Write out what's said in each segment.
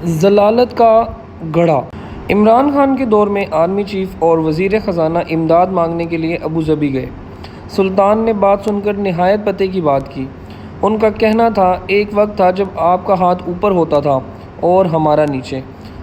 ضلالت کا گڑھا۔ عمران خان کے دور میں آرمی چیف اور وزیر خزانہ امداد مانگنے کے لیے ابوظبی گئے۔ سلطان نے بات سن کر نہایت پتے کی بات کی۔ ان کا کہنا تھا، ایک وقت تھا جب آپ کا ہاتھ اوپر ہوتا تھا اور ہمارا نیچے۔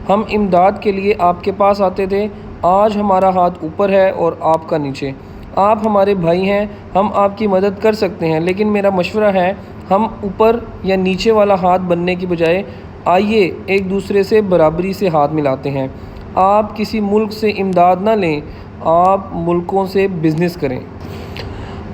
ہم امداد کے لیے آپ کے پاس آتے تھے۔ آج ہمارا ہاتھ اوپر ہے اور آپ کا نیچے۔ آپ ہمارے بھائی ہیں، ہم آپ کی مدد کر سکتے ہیں، لیکن میرا مشورہ ہے، ہم اوپر یا نیچے والا ہاتھ بننے کی بجائے آئیے ایک دوسرے سے برابری سے ہاتھ ملاتے ہیں۔ آپ کسی ملک سے امداد نہ لیں، آپ ملکوں سے بزنس کریں۔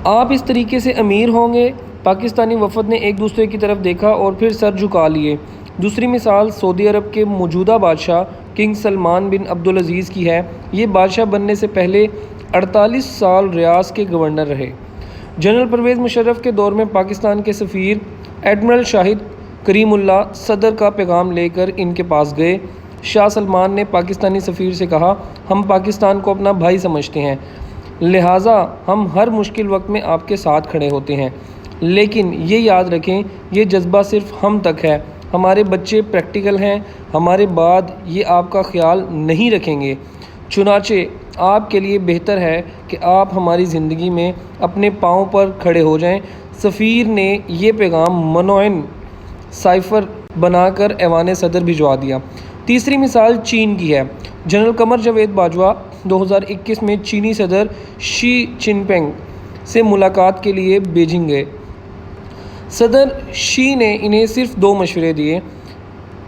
آپ اس طریقے سے امیر ہوں گے۔ پاکستانی وفد نے ایک دوسرے کی طرف دیکھا اور پھر سر جھکا لیے۔ دوسری مثال سعودی عرب کے موجودہ بادشاہ کنگ سلمان بن عبدالعزیز کی ہے۔ یہ بادشاہ بننے سے پہلے 48 سال ریاض کے گورنر رہے۔ جنرل پرویز مشرف کے دور میں پاکستان کے سفیر ایڈمرل شاہد کریم اللہ صدر کا پیغام لے کر ان کے پاس گئے۔ شاہ سلمان نے پاکستانی سفیر سے کہا، ہم پاکستان کو اپنا بھائی سمجھتے ہیں، لہٰذا ہم ہر مشکل وقت میں آپ کے ساتھ کھڑے ہوتے ہیں، لیکن یہ یاد رکھیں یہ جذبہ صرف ہم تک ہے، ہمارے بچے پریکٹیکل ہیں، ہمارے بعد یہ آپ کا خیال نہیں رکھیں گے، چنانچہ آپ کے لیے بہتر ہے کہ آپ ہماری زندگی میں اپنے پاؤں پر کھڑے ہو جائیں۔ سفیر نے یہ پیغام منوعن سائفر بنا کر ایوان صدر بھجوا دیا۔ تیسری مثال چین کی ہے۔ جنرل قمر جاوید باجوہ 2021 میں چینی صدر شی جن پنگ سے ملاقات کے لیے بیجنگ گئے۔ صدر شی نے انہیں صرف 2 مشورے دیے۔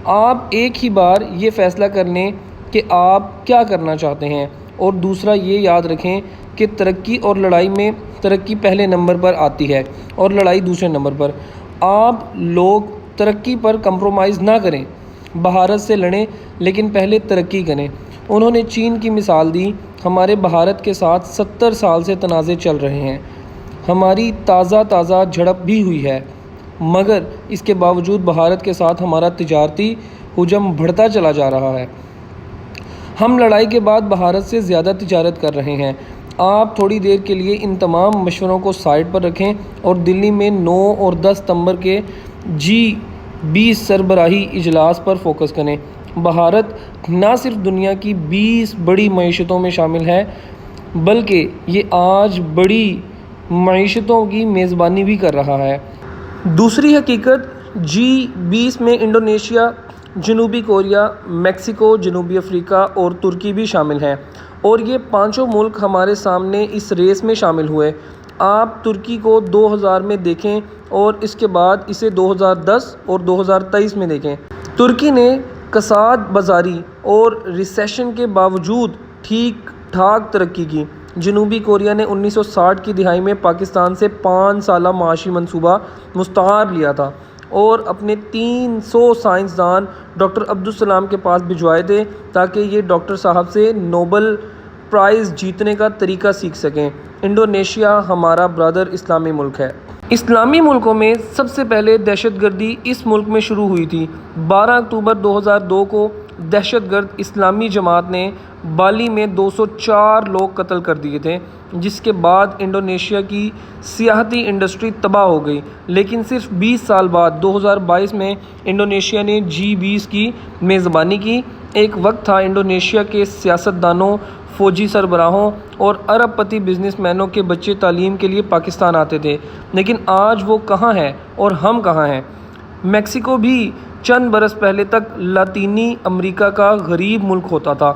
آپ ایک ہی بار یہ فیصلہ کر لیں کہ آپ کیا کرنا چاہتے ہیں، اور دوسرا یہ یاد رکھیں کہ ترقی اور لڑائی میں ترقی پہلے نمبر پر آتی ہے اور لڑائی دوسرے نمبر پر۔ آپ لوگ ترقی پر کمپرومائز نہ کریں، بھارت سے لڑیں لیکن پہلے ترقی کریں۔ انہوں نے چین کی مثال دی، ہمارے بھارت کے ساتھ 70 سال سے تنازع چل رہے ہیں، ہماری تازہ جھڑپ بھی ہوئی ہے، مگر اس کے باوجود بھارت کے ساتھ ہمارا تجارتی حجم بڑھتا چلا جا رہا ہے۔ ہم لڑائی کے بعد بھارت سے زیادہ تجارت کر رہے ہیں۔ آپ تھوڑی دیر کے لیے ان تمام مشوروں کو سائڈ پر رکھیں اور دلی میں 9 اور 10 ستمبر کے G20 سربراہی اجلاس پر فوکس کریں۔ بھارت نہ صرف دنیا کی 20 بڑی معیشتوں میں شامل ہے، بلکہ یہ آج بڑی معیشتوں کی میزبانی بھی کر رہا ہے۔ دوسری حقیقت، G20 میں انڈونیشیا، جنوبی کوریا، میکسیکو، جنوبی افریقہ اور ترکی بھی شامل ہیں، اور یہ 5 ملک ہمارے سامنے اس ریس میں شامل ہوئے۔ آپ ترکی کو 2000 میں دیکھیں اور اس کے بعد اسے 2010 اور 2023 میں دیکھیں۔ ترکی نے کساد بازاری اور ریسیشن کے باوجود ٹھیک ٹھاک ترقی کی۔ جنوبی کوریا نے 1960 کی دہائی میں پاکستان سے 5 سالہ معاشی منصوبہ مستعار لیا تھا اور اپنے 300 سائنسدان ڈاکٹر عبدالسلام کے پاس بھجوائے تھے تاکہ یہ ڈاکٹر صاحب سے نوبل پرائز جیتنے کا طریقہ سیکھ سکیں۔ انڈونیشیا ہمارا برادر اسلامی ملک ہے۔ اسلامی ملکوں میں سب سے پہلے دہشت گردی اس ملک میں شروع ہوئی تھی۔ 12 اکتوبر 2002 کو دہشت گرد اسلامی جماعت نے بالی میں 204 لوگ قتل کر دیے تھے، جس کے بعد انڈونیشیا کی سیاحتی انڈسٹری تباہ ہو گئی۔ لیکن صرف 20 سال بعد 2022 میں انڈونیشیا نے G20 کی میزبانی کی۔ ایک وقت تھا انڈونیشیا کے سیاستدانوں، فوجی سربراہوں اور ارب پتی بزنس مینوں کے بچے تعلیم کے لیے پاکستان آتے تھے، لیکن آج وہ کہاں ہیں اور ہم کہاں ہیں؟ میکسیکو بھی چند برس پہلے تک لاطینی امریکہ کا غریب ملک ہوتا تھا۔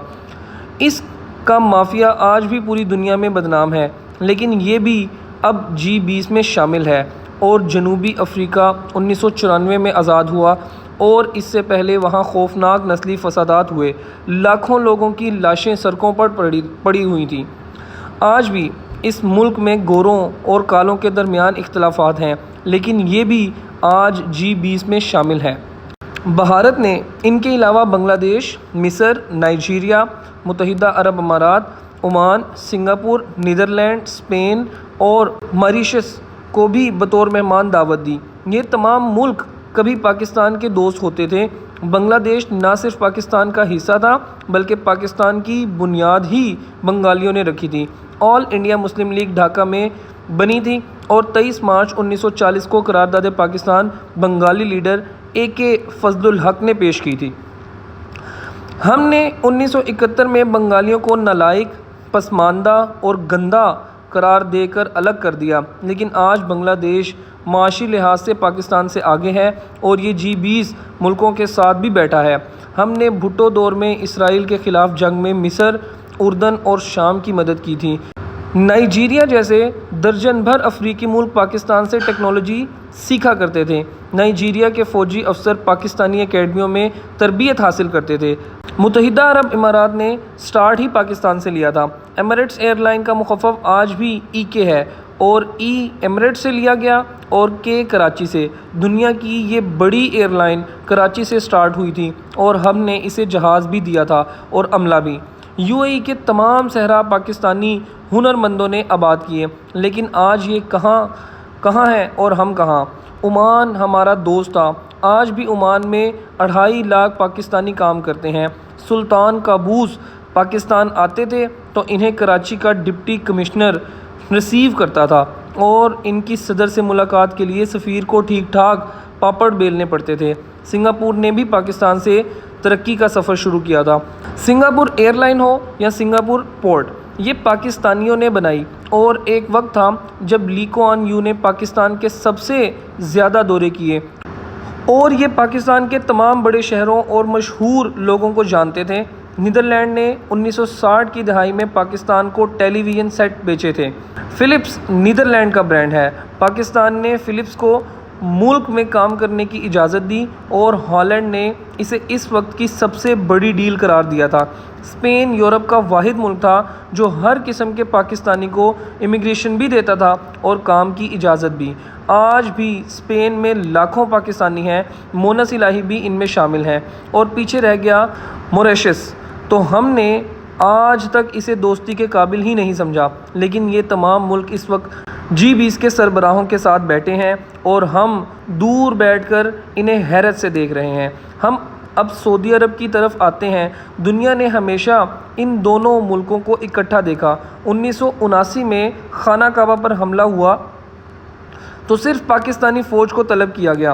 اس کا مافیا آج بھی پوری دنیا میں بدنام ہے، لیکن یہ بھی اب G20 میں شامل ہے۔ اور جنوبی افریقہ 1994 میں آزاد ہوا اور اس سے پہلے وہاں خوفناک نسلی فسادات ہوئے، لاکھوں لوگوں کی لاشیں سڑکوں پر پڑی ہوئی تھیں۔ آج بھی اس ملک میں گوروں اور کالوں کے درمیان اختلافات ہیں، لیکن یہ بھی آج G20 میں شامل ہے۔ بھارت نے ان کے علاوہ بنگلہ دیش، مصر، نائجیریا، متحدہ عرب امارات، عمان، سنگاپور، نیدرلینڈ، اسپین اور ماریشس کو بھی بطور مہمان دعوت دی۔ یہ تمام ملک کبھی پاکستان کے دوست ہوتے تھے۔ بنگلہ دیش نہ صرف پاکستان کا حصہ تھا بلکہ پاکستان کی بنیاد ہی بنگالیوں نے رکھی تھی۔ آل انڈیا مسلم لیگ ڈھاکہ میں بنی تھی اور 23 مارچ 1940 کو قرارداد پاکستان بنگالی لیڈر AK فضل الحق نے پیش کی تھی۔ ہم نے 1971 میں بنگالیوں کو نالائق، پسماندہ اور گندا قرار دے کر الگ کر دیا، لیکن آج بنگلہ دیش معاشی لحاظ سے پاکستان سے آگے ہے اور یہ G20 ملکوں کے ساتھ بھی بیٹھا ہے۔ ہم نے بھٹو دور میں اسرائیل کے خلاف جنگ میں مصر، اردن اور شام کی مدد کی تھی۔ نائجیریا جیسے درجن بھر افریقی ملک پاکستان سے ٹیکنالوجی سیکھا کرتے تھے۔ نائجیریا کے فوجی افسر پاکستانی اکیڈمیوں میں تربیت حاصل کرتے تھے۔ متحدہ عرب امارات نے سٹارٹ ہی پاکستان سے لیا تھا۔ ایمریٹس ایئر لائن کا مخفف آج بھی EK ہے اور E ایمریٹس سے لیا گیا اور K کراچی سے۔ دنیا کی یہ بڑی ایئر لائن کراچی سے سٹارٹ ہوئی تھی اور ہم نے اسے جہاز بھی دیا تھا اور عملہ بھی۔ UAE کے تمام صحرا پاکستانی ہنرمندوں نے آباد کیے، لیکن آج یہ کہاں ہے اور ہم کہاں؟ عمان ہمارا دوست تھا، آج بھی عمان میں 2.5 لاکھ پاکستانی کام کرتے ہیں۔ سلطان قابوس پاکستان آتے تھے تو انہیں کراچی کا ڈپٹی کمشنر ریسیو کرتا تھا اور ان کی صدر سے ملاقات کے لیے سفیر کو ٹھیک ٹھاک پاپڑ بیلنے پڑتے تھے۔ سنگاپور نے بھی پاکستان سے ترقی کا سفر شروع کیا تھا۔ سنگاپور ایئر لائن ہو یا سنگاپور پورٹ، یہ پاکستانیوں نے بنائی اور ایک وقت تھا جب لی کوان یو نے پاکستان کے سب سے زیادہ دورے کیے اور یہ پاکستان کے تمام بڑے شہروں اور مشہور لوگوں کو جانتے تھے۔ نیدرلینڈ نے 1960 کی دہائی میں پاکستان کو ٹیلی ویژن سیٹ بیچے تھے۔ فلپس نیدرلینڈ کا برانڈ ہے۔ پاکستان نے فلپس کو ملک میں کام کرنے کی اجازت دی اور ہالینڈ نے اسے اس وقت کی سب سے بڑی ڈیل قرار دیا تھا۔ اسپین یورپ کا واحد ملک تھا جو ہر قسم کے پاکستانی کو امیگریشن بھی دیتا تھا اور کام کی اجازت بھی۔ آج بھی اسپین میں لاکھوں پاکستانی ہیں، مونس الہی بھی ان میں شامل ہیں اور پیچھے رہ گیا موریشس، تو ہم نے آج تک اسے دوستی کے قابل ہی نہیں سمجھا، لیکن یہ تمام ملک اس وقت G20 کے سربراہوں کے ساتھ بیٹھے ہیں اور ہم دور بیٹھ کر انہیں حیرت سے دیکھ رہے ہیں۔ ہم اب سعودی عرب کی طرف آتے ہیں۔ دنیا نے ہمیشہ ان دونوں ملکوں کو اکٹھا دیکھا۔ 1979 میں خانہ کعبہ پر حملہ ہوا تو صرف پاکستانی فوج کو طلب کیا گیا۔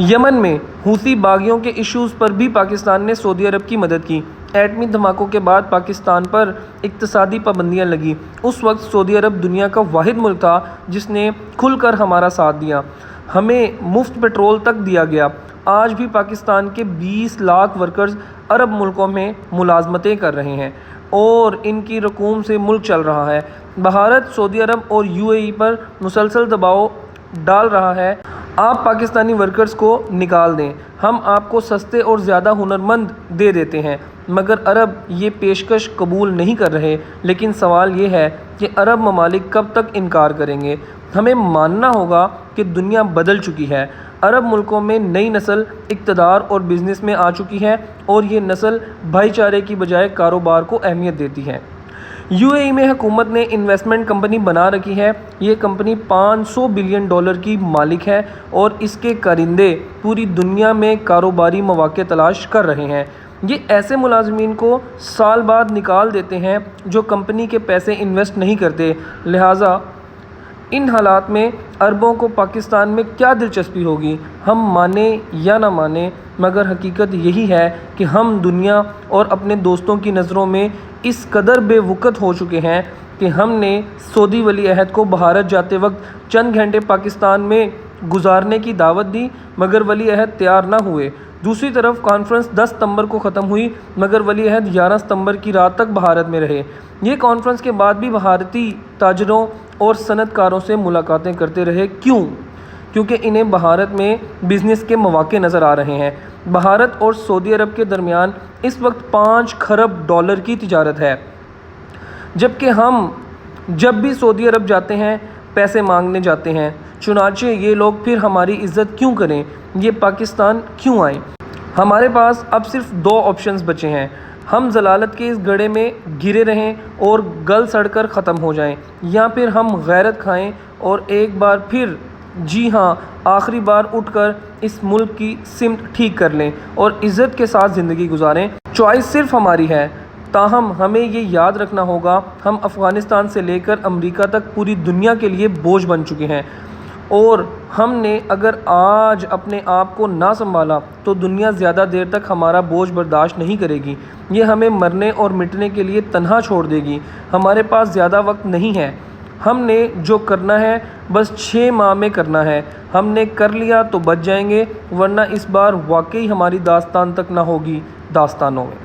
یمن میں حوثی باغیوں کے ایشوز پر بھی پاکستان نے سعودی عرب کی مدد کی۔ ایٹمی دھماکوں کے بعد پاکستان پر اقتصادی پابندیاں لگیں۔ اس وقت سعودی عرب دنیا کا واحد ملک تھا جس نے کھل کر ہمارا ساتھ دیا۔ ہمیں مفت پیٹرول تک دیا گیا۔ آج بھی پاکستان کے 20 لاکھ ورکرز عرب ملکوں میں ملازمتیں کر رہے ہیں اور ان کی رقوم سے ملک چل رہا ہے۔ بھارت سعودی عرب اور UAE پر مسلسل دباؤ ڈال رہا ہے۔ آپ پاکستانی ورکرز کو نکال دیں، ہم آپ کو سستے اور زیادہ ہنرمند دے دیتے ہیں، مگر عرب یہ پیشکش قبول نہیں کر رہے۔ لیکن سوال یہ ہے کہ عرب ممالک کب تک انکار کریں گے؟ ہمیں ماننا ہوگا کہ دنیا بدل چکی ہے۔ عرب ملکوں میں نئی نسل اقتدار اور بزنس میں آ چکی ہے اور یہ نسل بھائی چارے کی بجائے کاروبار کو اہمیت دیتی ہے۔ UAE میں حکومت نے انویسٹمنٹ کمپنی بنا رکھی ہے۔ یہ کمپنی $500 بلین کی مالک ہے اور اس کے کارندے پوری دنیا میں کاروباری مواقع تلاش کر رہے ہیں۔ یہ ایسے ملازمین کو سال بعد نکال دیتے ہیں جو کمپنی کے پیسے انویسٹ نہیں کرتے۔ لہٰذا ان حالات میں عربوں کو پاکستان میں کیا دلچسپی ہوگی؟ ہم مانیں یا نہ مانیں، مگر حقیقت یہی ہے کہ ہم دنیا اور اپنے دوستوں کی نظروں میں اس قدر بے وقت ہو چکے ہیں کہ ہم نے سعودی ولی عہد کو بھارت جاتے وقت چند گھنٹے پاکستان میں گزارنے کی دعوت دی مگر ولی عہد تیار نہ ہوئے۔ دوسری طرف کانفرنس 10 ستمبر کو ختم ہوئی مگر ولی عہد 11 ستمبر کی رات تک بھارت میں رہے۔ یہ کانفرنس کے بعد بھی بھارتی تاجروں اور صنعت کاروں سے ملاقاتیں کرتے رہے۔ کیوں؟ کیونکہ انہیں بھارت میں بزنس کے مواقع نظر آ رہے ہیں۔ بھارت اور سعودی عرب کے درمیان اس وقت $5 کھرب کی تجارت ہے، جبکہ ہم جب بھی سعودی عرب جاتے ہیں پیسے مانگنے جاتے ہیں۔ چنانچہ یہ لوگ پھر ہماری عزت کیوں کریں؟ یہ پاکستان کیوں آئیں؟ ہمارے پاس اب صرف 2 آپشنز بچے ہیں۔ ہم ضلالت کے اس گڑھے میں گرے رہیں اور گل سڑ کر ختم ہو جائیں، یا پھر ہم غیرت کھائیں اور ایک بار پھر، جی ہاں آخری بار، اٹھ کر اس ملک کی سمت ٹھیک کر لیں اور عزت کے ساتھ زندگی گزاریں۔ چوائس صرف ہماری ہے، تاہم ہمیں یہ یاد رکھنا ہوگا ہم افغانستان سے لے کر امریکہ تک پوری دنیا کے لیے بوجھ بن چکے ہیں اور ہم نے اگر آج اپنے آپ کو نہ سنبھالا تو دنیا زیادہ دیر تک ہمارا بوجھ برداشت نہیں کرے گی، یہ ہمیں مرنے اور مٹنے کے لیے تنہا چھوڑ دے گی۔ ہمارے پاس زیادہ وقت نہیں ہے، ہم نے جو کرنا ہے بس 6 ماہ میں کرنا ہے۔ ہم نے کر لیا تو بچ جائیں گے، ورنہ اس بار واقعی ہماری داستان تک نہ ہوگی داستانوں میں۔